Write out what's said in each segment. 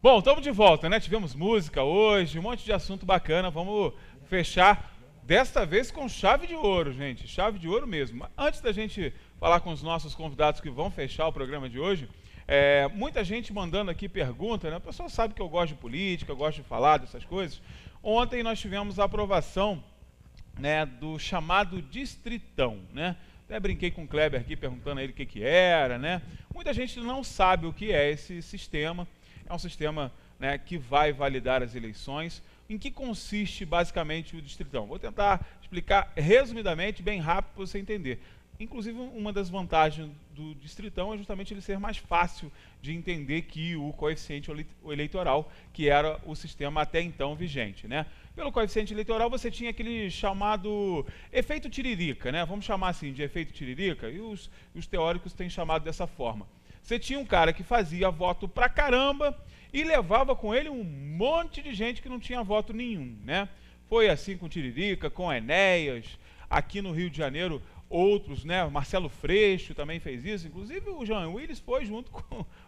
Bom, estamos de volta, né? Tivemos música hoje, um monte de assunto bacana. Vamos fechar desta vez com chave de ouro, gente. Chave de ouro mesmo. Antes da gente falar com os nossos convidados que vão fechar o programa de hoje, muita gente mandando aqui pergunta, né? O pessoal sabe que eu gosto de política, eu gosto de falar dessas coisas. Ontem nós tivemos a aprovação, né, do chamado Distritão, né? Até brinquei com o Kleber aqui perguntando a ele o que era, né? Muita gente não sabe o que é esse sistema. É um sistema, né, que vai validar as eleições. Em que consiste basicamente o Distritão? Vou tentar explicar resumidamente, bem rápido para você entender. Inclusive, uma das vantagens do Distritão é justamente ele ser mais fácil de entender que o coeficiente eleitoral, que era o sistema até então vigente, né? Pelo coeficiente eleitoral você tinha aquele chamado efeito tiririca, né? Vamos chamar assim de efeito tiririca, e os teóricos têm chamado dessa forma. Você tinha um cara que fazia voto pra caramba e levava com ele um monte de gente que não tinha voto nenhum, né? Foi assim com Tiririca, com Enéas, aqui no Rio de Janeiro, outros, né? Marcelo Freixo também fez isso, inclusive o Jean Willis foi junto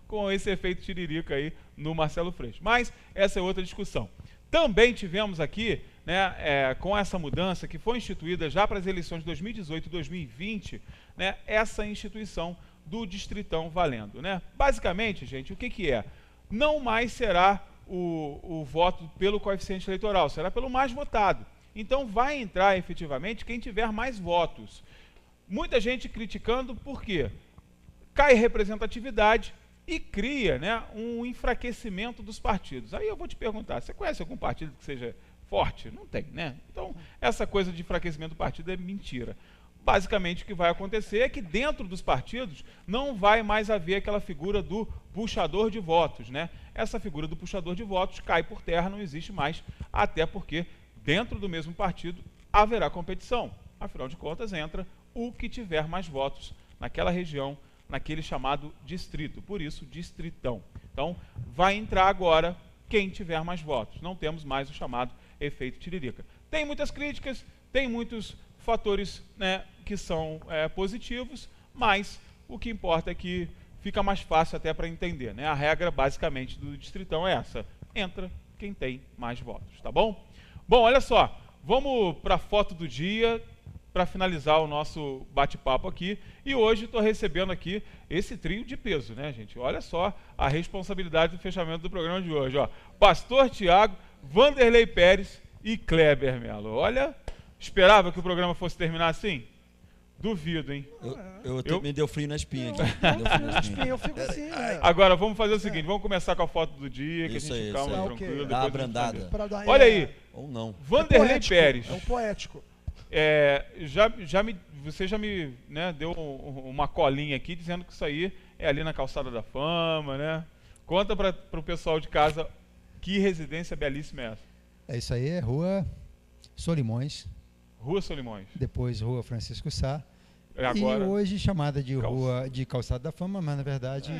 com esse efeito Tiririca aí no Marcelo Freixo. Mas essa é outra discussão. Também tivemos aqui, né, com essa mudança que foi instituída já para as eleições de 2018 e 2020, né, essa instituição do Distritão valendo, né? Basicamente, gente, o que é? Não mais será o voto pelo coeficiente eleitoral, será pelo mais votado. Então vai entrar efetivamente quem tiver mais votos. Muita gente criticando, por quê? Cai representatividade e cria, né, um enfraquecimento dos partidos. Aí eu vou te perguntar, você conhece algum partido que seja forte? Não tem, né? Então, essa coisa de enfraquecimento do partido é mentira. Basicamente, o que vai acontecer é que dentro dos partidos não vai mais haver aquela figura do puxador de votos, né? Essa figura do puxador de votos cai por terra, não existe mais, até porque dentro do mesmo partido haverá competição. Afinal de contas, entra o que tiver mais votos naquela região, naquele chamado distrito, por isso, distritão. Então, vai entrar agora quem tiver mais votos. Não temos mais o chamado efeito tiririca. Tem muitas críticas, tem muitos fatores, né, que são positivos, mas o que importa é que fica mais fácil até para entender, né? A regra, basicamente, do distritão é essa. Entra quem tem mais votos, tá bom? Bom, olha só, vamos para a foto do dia, para finalizar o nosso bate-papo aqui. E hoje estou recebendo aqui esse trio de peso, né, gente? Olha só a responsabilidade do fechamento do programa de hoje, ó. Pastor Tiago, Vanderlei Pérez e Kleber Melo. Olha, esperava que o programa fosse terminar assim? Duvido, hein? Me deu frio na espinha aqui. Eu fico assim, né? Agora, vamos fazer o seguinte, vamos começar com a foto do dia, que Isso a gente aí, calma, isso aí. tranquilo. Dá uma depois a gente abrandada. vai ver. Olha aí, Ou não. Vanderlei poético, Pérez. É um poético. Você já me, né, deu uma colinha aqui dizendo que isso aí é ali na Calçada da Fama, né? Conta para o pessoal de casa que residência belíssima é essa. Isso aí é Rua Solimões, Rua Solimões. depois Rua Francisco Sá, Agora, e hoje chamada de Rua de Calçada da Fama, mas na verdade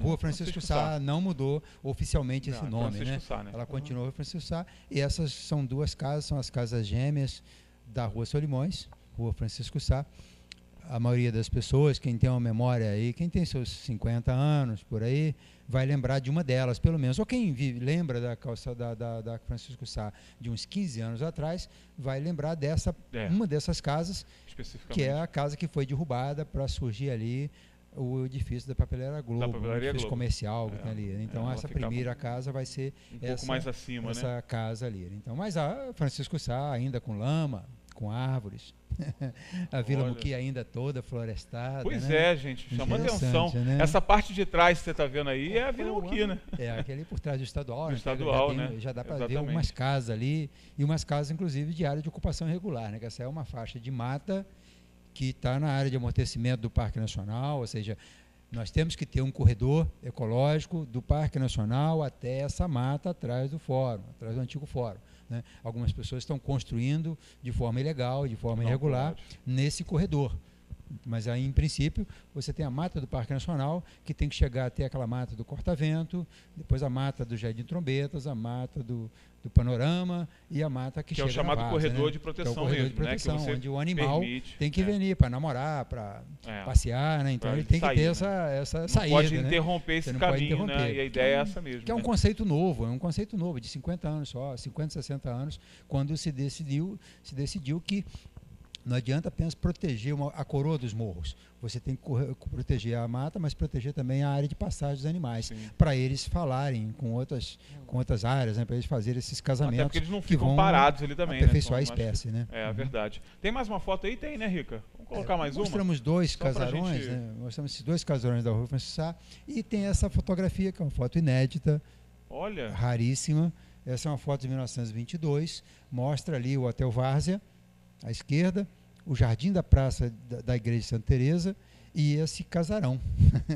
Rua Francisco Sá, não mudou oficialmente esse nome, né? Sá, né? Ela continua Rua Francisco Sá, e essas são duas casas, são as casas gêmeas da Rua Solimões, Rua Francisco Sá. A maioria das pessoas, quem tem uma memória aí, quem tem seus 50 anos por aí, vai lembrar de uma delas, pelo menos. Ou quem lembra da calçada da Francisco Sá de uns 15 anos atrás, vai lembrar uma dessas casas, que é a casa que foi derrubada para surgir ali o edifício da Papelaria Globo, o edifício comercial que tem ali. Então, essa primeira casa vai ser pouco mais acima, essa casa ali. Então, mas a Francisco Sá ainda com lama, com árvores. A Vila Muqui ainda toda florestada. Pois né? gente, chama atenção. Né? Essa parte de trás que você está vendo aí é a Vila Muqui, né? É, aquele por trás do estadual. Do estadual, né? Já dá para ver algumas casas ali, e umas casas, inclusive, de área de ocupação irregular, né? Que essa é uma faixa de mata que está na área de amortecimento do Parque Nacional, ou seja, nós temos que ter um corredor ecológico do Parque Nacional até essa mata atrás do fórum, atrás do antigo fórum. Né? Algumas pessoas estão construindo de forma ilegal, de forma irregular, nesse corredor. Mas aí, em princípio, você tem a mata do Parque Nacional, que tem que chegar até aquela mata do Corta-Vento, depois a mata do Jardim Trombetas, a mata do Panorama e a mata que chega é o chamado na Várzea, corredor né? de proteção que é o corredor mesmo, de proteção, né? Que você onde o animal permite, tem que venir para namorar, para passear, né? Então pra ele tem sair, que ter né? essa Não saída, pode né? interromper esse caminho, né? E a ideia é essa mesmo. Que é um né? conceito novo, de 50 anos só, 50, 60 anos, quando se decidiu que não adianta apenas proteger a coroa dos morros. Você tem que proteger a mata, mas proteger também a área de passagem dos animais, para eles falarem com outras áreas, né, para eles fazerem esses casamentos. Até porque eles não que ficam vão parados ali também, aperfeiçoar né? a espécie, né? É a verdade. Tem mais uma foto aí? Tem, né, Rica? Vamos colocar mais uma? Mostramos dois Só pra casarões, gente- né? Mostramos esses dois casarões da Rua Francisco Sá, e tem essa fotografia, que é uma foto inédita, Olha, raríssima. Essa é uma foto de 1922, mostra ali o Hotel Várzea, à esquerda, o jardim da praça da Igreja de Santa Teresa e esse casarão.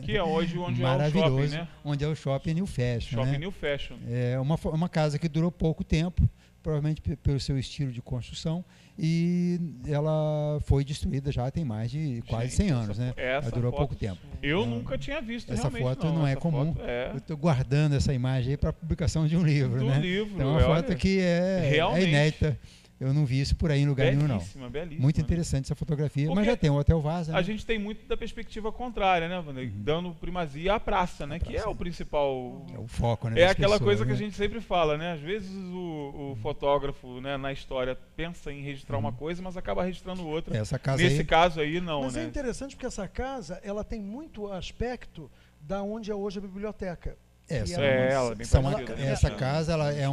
que é hoje onde é o Maravilhoso, shopping, né? onde é o Shopping New Fashion. Shopping né? New Fashion. É uma casa que durou pouco tempo, provavelmente pelo seu estilo de construção, e ela foi destruída já tem mais de quase 100 anos, né? Essa Ela durou foto, pouco tempo. Eu nunca tinha visto Essa realmente. foto não é Essa comum. foto é Eu estou guardando essa imagem aí para a publicação de um livro, do né? livro. É uma olha, foto que é realmente. inédita. Eu não vi isso por aí em lugar nenhum, não. belíssima, belíssima. Muito interessante essa fotografia, Porque mas já tem o Hotel Várzea, né? A gente tem muito da perspectiva contrária, né, Wanderlei? Dando primazia à praça, né? Que é o principal. É o foco, né? É das aquela pessoas, coisa que né? a gente sempre fala, né? Às vezes o fotógrafo, né, na história pensa em registrar uma coisa, mas acaba registrando outra. Essa casa Nesse aí, caso aí, não, Mas né? é interessante porque essa casa, ela tem muito aspecto da onde é hoje a biblioteca. essa, ela é bem parecida, né? essa casa ela é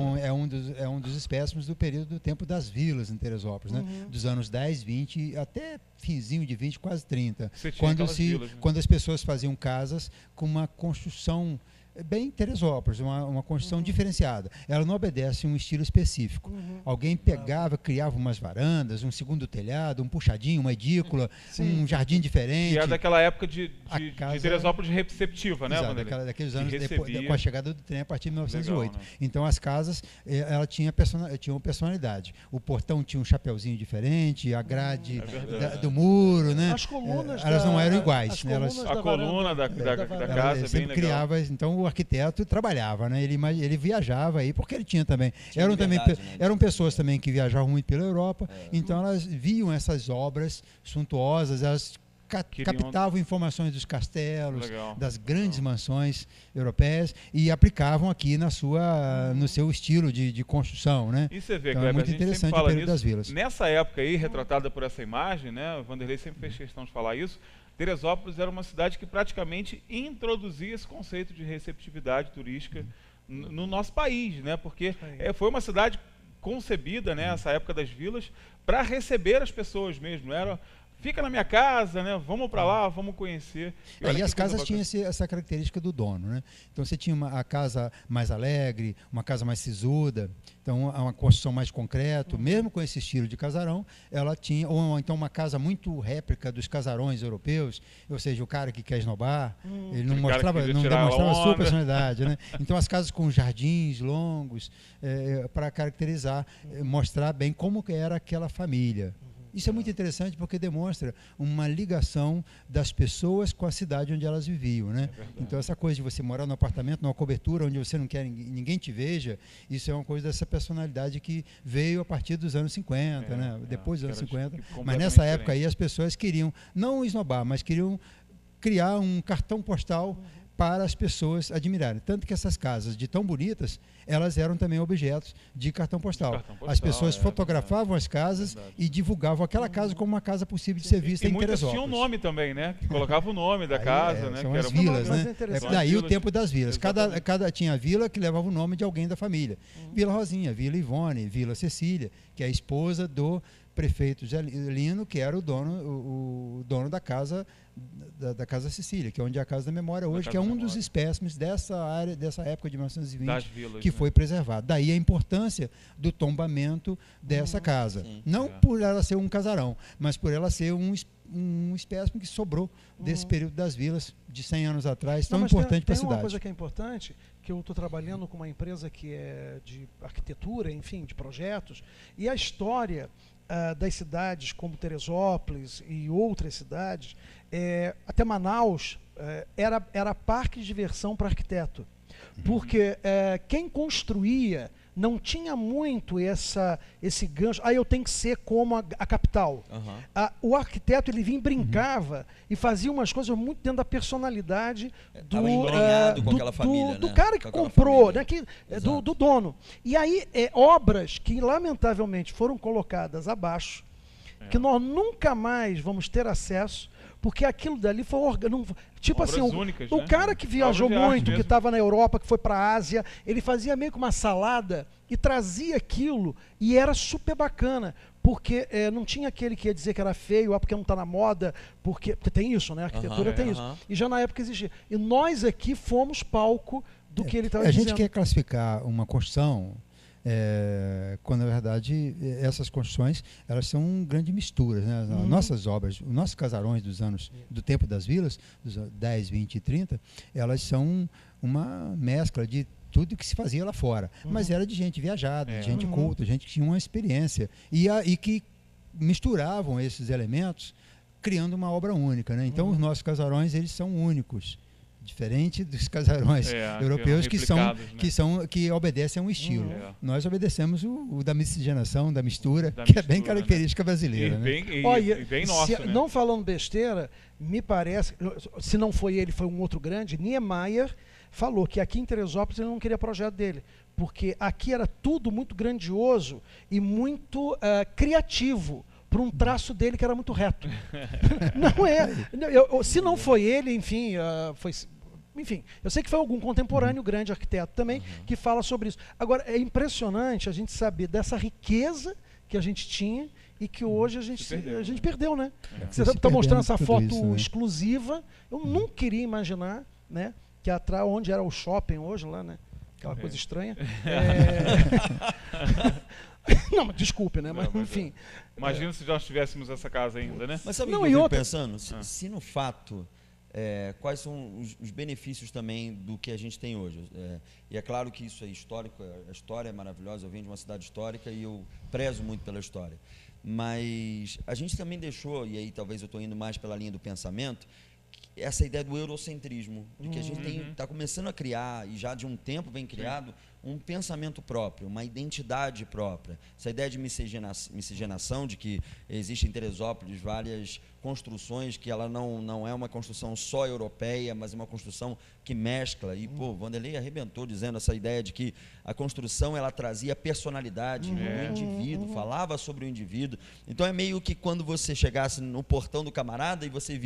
um dos espécimes do período do tempo das vilas em Teresópolis, né? Dos anos 10, 20 até finzinho de 20, quase 30. Você tinha Quando, aquelas vilas, né? quando as pessoas faziam casas com uma construção bem Teresópolis, uma construção diferenciada. Ela não obedece a um estilo específico. Alguém pegava, criava umas varandas, um segundo telhado, um puxadinho, uma edícula, um jardim diferente. Que é daquela época de casa- Teresópolis receptiva, né, Exato, Wanderlei? daqueles Que anos depois, recebia. com a chegada do trem a partir de 1908. Legal, né? Então as casas ela tinham personalidade. O portão tinha um chapeuzinho diferente, a grade verdade. do muro, né? As colunas elas não eram as iguais, né? Elas, colunas A da coluna da varanda. casa é bem sempre legal. criava, então o arquiteto trabalhava, né? Ele viajava aí porque ele tinha também. liberdade, né? Eram pessoas também que viajavam muito pela Europa, então elas viam essas obras suntuosas, elas Queriam- captavam informações dos castelos, Legal, das grandes mansões europeias e aplicavam aqui no seu estilo de construção, né? E você vê, Então, Kleber, é muito a gente sempre interessante o fala período nisso. das vilas. Nessa época aí, retratada por essa imagem, né, o Wanderlei sempre fez questão de falar isso, Teresópolis era uma cidade que praticamente introduzia esse conceito de receptividade turística no nosso país, né? Porque foi uma cidade concebida, né, essa época das vilas, para receber as pessoas mesmo. Era fica na minha casa, né? Vamos para lá, vamos conhecer. E olha as que coisa casas tinham bacana. essa característica do dono, né? Então você tinha a casa mais alegre, uma casa mais sisuda, então uma construção mais concreto, mesmo com esse estilo de casarão, ela tinha, ou então uma casa muito réplica dos casarões europeus, ou seja, o cara que quer esnobar, ele não Aquele cara que mostrava, queria não tirar a demonstrava a sua onda. personalidade, né? Então as casas com jardins longos, para caracterizar, mostrar bem como que era aquela família. Isso é muito interessante porque demonstra uma ligação das pessoas com a cidade onde elas viviam, né? Então essa coisa de você morar num apartamento, numa cobertura onde você não quer ninguém te veja, isso é uma coisa dessa personalidade que veio a partir dos anos 50, né? Depois dos anos 50. Mas nessa época aí as pessoas queriam não esnobar, mas queriam criar um cartão postal para as pessoas admirarem. Tanto que essas casas, de tão bonitas, elas eram também objetos de cartão postal. As pessoas fotografavam as casas e divulgavam aquela casa como uma casa possível de ser vista E em muitas Teresópolis. tinham nome também, né? Que colocava o nome da casa, né? São Que as era vilas, Mas é né? interessante. Daí As o vilas, tempo das vilas. exatamente. Cada tinha a vila que levava o nome de alguém da família. Vila Rosinha, Vila Ivone, Vila Cecília, que é a esposa do prefeito Gelino, que era o dono da casa da Casa Cecília, que é onde é a Casa da Memória hoje, que é um dos espécimes dessa área, dessa época de 1920, Das vilas, que né? foi preservado. Daí a importância do tombamento dessa casa. Sim. Não por ela ser um casarão, mas por ela ser um espécime que sobrou desse período das vilas de 100 anos atrás, tão Não, mas importante para a tem uma cidade. coisa que é importante, que eu estou trabalhando com uma empresa que é de arquitetura, enfim, de projetos, e a história das cidades como Teresópolis e outras cidades, até Manaus, era parque de diversão para arquiteto. Porque quem construía não tinha muito esse gancho. Eu tenho que ser como a capital. O arquiteto, ele vinha e brincava e fazia umas coisas muito dentro da personalidade do cara que comprou, né, do dono. E aí, obras que, lamentavelmente, foram colocadas abaixo, que nós nunca mais vamos ter acesso, porque aquilo dali foi tipo obras assim, únicas, o né? cara que viajou muito, que mesmo. estava na Europa, que foi para a Ásia, ele fazia meio que uma salada e trazia aquilo, e era super bacana, porque não tinha aquele que ia dizer que era feio, porque não está na moda, porque tem isso, né? A arquitetura tem isso. E já na época existia. E nós aqui fomos palco do que ele estava dizendo. A gente quer classificar uma construção, quando na verdade essas construções, elas são grandes misturas, né? Nossas obras, os nossos casarões do tempo das vilas, dos 10, 20 e 30, elas são uma mescla de tudo que se fazia lá fora, mas era de gente viajada, de gente culta, gente que tinha uma experiência e que misturavam esses elementos criando uma obra única, né? Então os nossos casarões, eles são únicos, diferente dos casarões europeus que obedecem a um estilo. Nós obedecemos o da miscigenação, da mistura, que é bem característica brasileira. E bem nossa, né? Não falando besteira, me parece, se não foi ele, foi um outro grande, Niemeyer falou que aqui em Teresópolis ele não queria projeto dele, porque aqui era tudo muito grandioso e muito criativo, por um traço dele que era muito reto. Não é. Se não foi ele, enfim, enfim, eu sei que foi algum contemporâneo grande arquiteto também que fala sobre isso. Agora, é impressionante a gente saber dessa riqueza que a gente tinha e que hoje a gente perdeu, né? Você está mostrando essa foto isso, né? Exclusiva. Eu nunca queria imaginar, né, que atrás, onde era o shopping hoje lá, né? Aquela coisa estranha. Não, mas desculpe, né? Mas, enfim. Imagina se nós tivéssemos essa casa ainda, né? Mas sabe o que eu fico pensando? Se no fato, quais são os benefícios também do que a gente tem hoje? E é claro que isso é histórico, a história é maravilhosa, eu venho de uma cidade histórica e eu prezo muito pela história. Mas a gente também deixou, e aí talvez eu estou indo mais pela linha do pensamento, essa ideia do eurocentrismo, de que a gente está começando a criar, e já de um tempo vem criado, um pensamento próprio, uma identidade própria. Essa ideia de miscigenação, de que existe em Teresópolis várias construções, que ela não é uma construção só europeia, mas é uma construção que mescla. E, Vanderlei arrebentou dizendo essa ideia de que a construção, ela trazia personalidade do indivíduo, falava sobre o indivíduo. Então, é meio que quando você chegasse no portão do camarada e você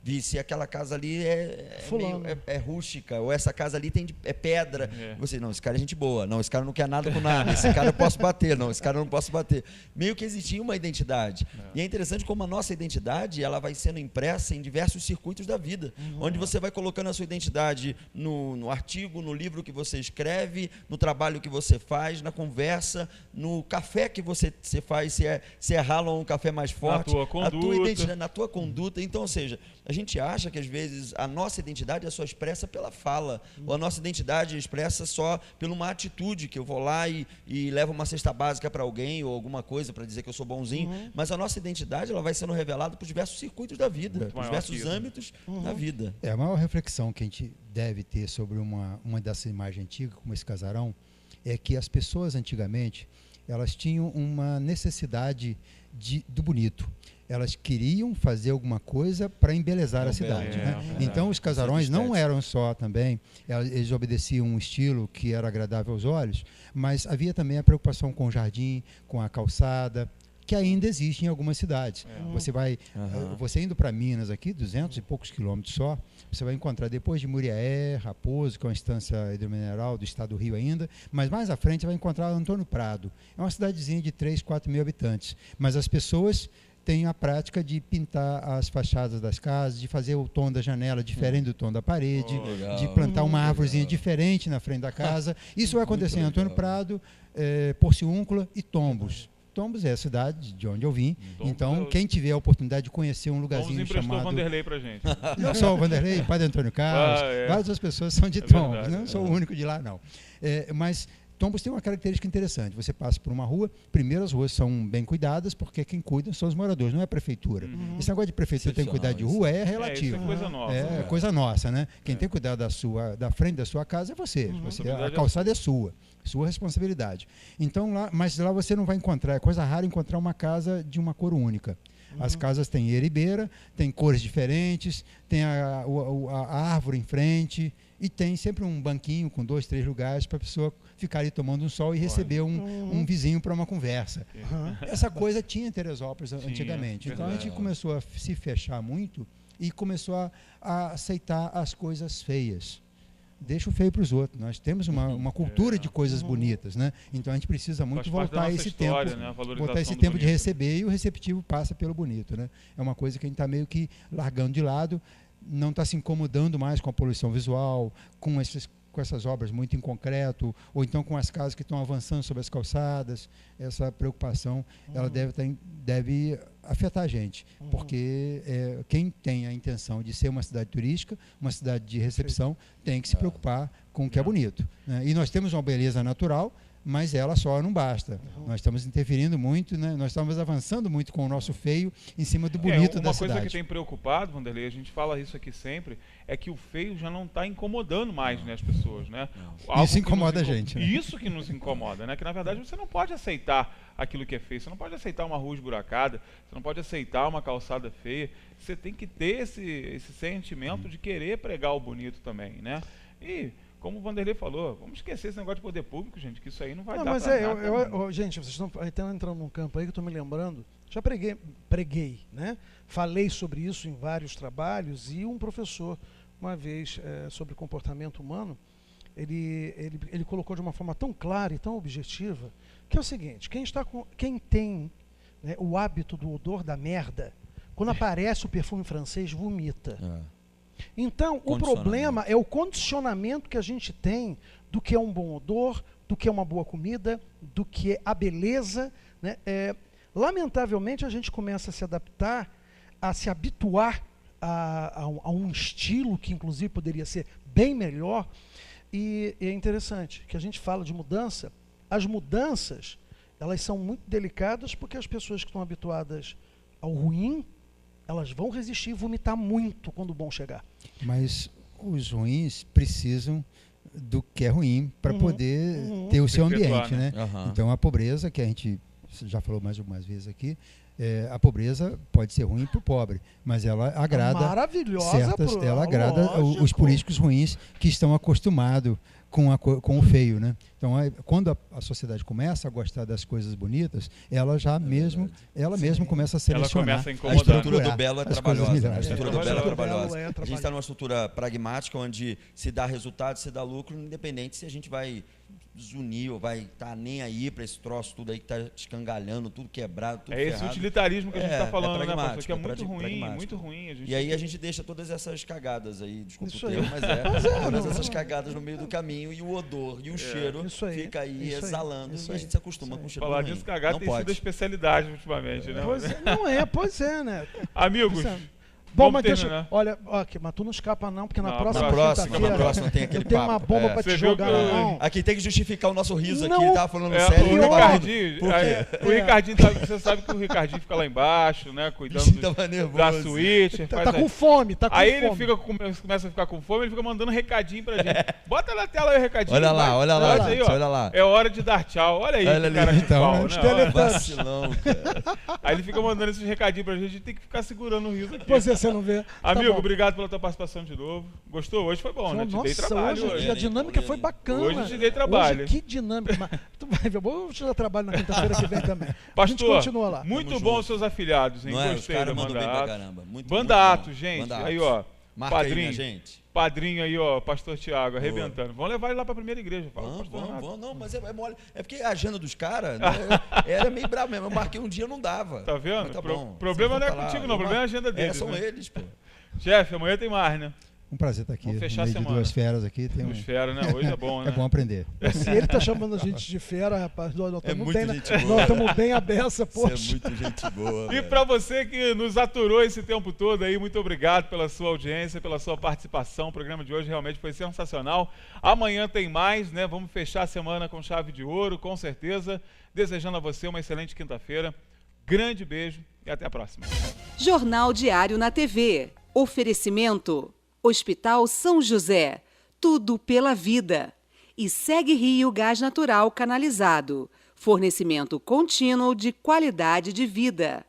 visse aquela casa ali é rústica, ou essa casa ali é pedra. Você, não, esse cara é gente boa, não, esse cara não quer nada com nada, esse cara eu posso bater, não, esse cara eu não posso bater. Meio que existia uma identidade. E é interessante como a nossa identidade, ela vai sendo impressa em diversos circuitos da vida, onde você vai colocando a sua identidade no artigo, no livro que você escreve, no trabalho que você faz, na conversa, no café que você faz, se é ralo ou um café mais forte, na tua conduta. Então, ou seja, a gente acha que às vezes a nossa identidade é só expressa pela fala, ou a nossa identidade é expressa só por uma atitude, que eu vou lá e levo uma cesta básica para alguém, ou alguma coisa para dizer que eu sou bonzinho, mas a nossa identidade, ela vai sendo revelada por diversos circuitos da vida, por diversos âmbitos da vida. A maior reflexão que a gente deve ter sobre uma dessa imagem antiga, como esse casarão, é que as pessoas antigamente, elas tinham uma necessidade do bonito. Elas queriam fazer alguma coisa para embelezar a cidade. Então, os casarões não eram só também, eles obedeciam um estilo que era agradável aos olhos, mas havia também a preocupação com o jardim, com a calçada, que ainda existe em algumas cidades. Você indo para Minas aqui, 200 e poucos quilômetros só, você vai encontrar depois de Muriaé, Raposo, que é uma instância hidromineral do estado do Rio ainda, mas mais à frente você vai encontrar Antônio Prado. É uma cidadezinha de 3, 4 mil habitantes, mas as pessoas têm a prática de pintar as fachadas das casas, de fazer o tom da janela diferente do tom da parede, de plantar uma árvorezinha diferente na frente da casa. Isso vai acontecer em Antônio Prado, Porciúncula e Tombos. Tombos é a cidade de onde eu vim. Então, quem tiver a oportunidade de conhecer um lugarzinho chamado... o Vanderlei pra gente. Não só o Vanderlei, o Padre Antônio Carlos, várias outras pessoas são de Tombos. Não sou o único de lá, não. Mas Tombos tem uma característica interessante. Você passa por uma rua, primeiro as ruas são bem cuidadas, porque quem cuida são os moradores, não é a prefeitura. Esse negócio de prefeitura tem que cuidar de rua é relativo. Isso é coisa nossa. É coisa nossa, né? Quem tem que cuidar da frente da sua casa é você. A calçada é sua responsabilidade. Então, mas lá você não vai encontrar, é coisa rara encontrar uma casa de uma cor única. As casas têm eribeira, tem cores diferentes, tem a árvore em frente e tem sempre um banquinho com 2, 3 lugares para a pessoa ficar ali tomando um sol e receber um vizinho para uma conversa. Essa coisa tinha em Teresópolis antigamente. Então a gente começou a se fechar muito e começou a aceitar as coisas feias. Deixa o feio para os outros. Nós temos uma cultura de coisas bonitas, né? Então a gente precisa muito voltar esse história, tempo, né? voltar esse tempo de receber, e o receptivo passa pelo bonito, né? É uma coisa que a gente está meio que largando de lado, não está se incomodando mais com a poluição visual, com essas obras muito em concreto, ou então com as casas que estão avançando sobre as calçadas. Essa preocupação ela deve afetar a gente, porque quem tem a intenção de ser uma cidade turística, uma cidade de recepção, tem que se preocupar com o que é bonito, né? E nós temos uma beleza natural, mas ela só não basta. Nós estamos interferindo muito, né? Nós estamos avançando muito com o nosso feio em cima do bonito da cidade. Uma coisa que tem preocupado, Vanderlei, a gente fala isso aqui sempre, é que o feio já não está incomodando mais, né, as pessoas, né? Isso incomoda a gente, né? Isso que nos incomoda, né? Que na verdade você não pode aceitar aquilo que é feio, você não pode aceitar uma rua esburacada, você não pode aceitar uma calçada feia, você tem que ter esse sentimento de querer pregar o bonito também, né? E como o Vanderlei falou, vamos esquecer esse negócio de poder público, gente, que isso aí não vai dar pra nada. Gente, vocês estão entrando num campo aí que eu estou me lembrando. Já preguei, né? Falei sobre isso em vários trabalhos, e um professor, uma vez, sobre comportamento humano, ele colocou de uma forma tão clara e tão objetiva, que é o seguinte: quem tem, né, o hábito do odor da merda, quando aparece o perfume francês, vomita. Então, o problema é o condicionamento que a gente tem do que é um bom odor, do que é uma boa comida, do que é a beleza, né? Lamentavelmente, a gente começa a se adaptar, a se habituar a um estilo que, inclusive, poderia ser bem melhor. E é interessante que a gente fala de mudança. As mudanças, elas são muito delicadas, porque as pessoas que estão habituadas ao ruim, elas vão resistir e vomitar muito quando o bom chegar. Mas os ruins precisam do que é ruim para poder ter o seu ambiente, né? Então a pobreza, que a gente já falou mais algumas vezes aqui, a pobreza pode ser ruim para o pobre, mas ela agrada os políticos ruins que estão acostumados com o feio, né? Então, quando a sociedade começa a gostar das coisas bonitas, ela mesmo começa a selecionar. Ela começa a incomodar. A estrutura do belo é trabalhosa. A estrutura do belo é trabalhosa. A gente está numa estrutura pragmática, onde se dá resultado, se dá lucro, independente se a gente vai zunir ou vai estar nem aí para esse troço tudo aí que está escangalhando, tudo quebrado, tudo ferrado. Esse utilitarismo que a gente está falando, né, pastor? Que é muito pragmático. ruim. E aí a gente deixa todas essas cagadas aí, desculpa o termo, mas todas essas cagadas no meio do caminho, e o odor e o cheiro fica aí exalando, e a gente se acostuma com o cheiro. Falar disso, cagada tem sido a especialidade ultimamente, né? Pois é, né? Amigos, bom, mas deixa. Olha, mas tu não escapa não, porque na próxima tem aquele eu tenho uma bomba pra te jogar na mão. Aqui tem que justificar o nosso riso aqui, ele tava falando sério. O Ricardinho, você sabe que o Ricardinho fica lá embaixo, né, cuidando da suíte. Tá com fome, Aí ele começa a ficar com fome, ele fica mandando recadinho pra gente. Bota na tela aí o recadinho. Olha lá. É hora de dar tchau. Olha aí, cara de pau, né? Vacilão, cara. Aí ele fica mandando esses recadinhos pra gente tem que ficar segurando o riso aqui. Você não vê. Amigo, obrigado pela tua participação de novo. Gostou? Hoje foi bom, né? Te dei trabalho hoje. A dinâmica foi bacana. Hoje te dei trabalho. Hoje, que dinâmica. Mas tu vai ver, vou te dar trabalho na quinta-feira que vem também. Pastor, a gente continua lá. Muito bom os seus afiliados, hein? Gostei da Banda Atos. Banda Atos, gente. Aí, ó. Marca padrinho, aí, gente. Padrinho aí, ó, Pastor Tiago, arrebentando. Vamos levar ele lá pra primeira igreja. Vamos. Não, mas é mole. É porque a agenda dos caras, né, era meio bravo mesmo. Eu marquei um dia, não dava. Tá vendo? Tá bom. Problema não é contigo, não. O problema é a agenda deles. São eles, pô. Chefe, amanhã tem mais, né? Um prazer estar aqui. Vamos fechar no meio a de semana. duas feras aqui. Duas feras, né? Hoje é bom, né? É bom aprender. Se ele tá chamando a gente de fera, rapaz, nós estamos muito bem, gente boa. nós estamos bem a beça, Você é poxa. muito gente boa. E velho. para você que nos aturou esse tempo todo aí, muito obrigado pela sua audiência, pela sua participação. O programa de hoje realmente foi sensacional. Amanhã tem mais, né? Vamos fechar a semana com chave de ouro, com certeza. Desejando a você uma excelente quinta-feira. Grande beijo e até a próxima. Jornal Diário na TV. Oferecimento: Hospital São José. Tudo pela vida. E Segue Rio Gás Natural Canalizado. Fornecimento contínuo de qualidade de vida.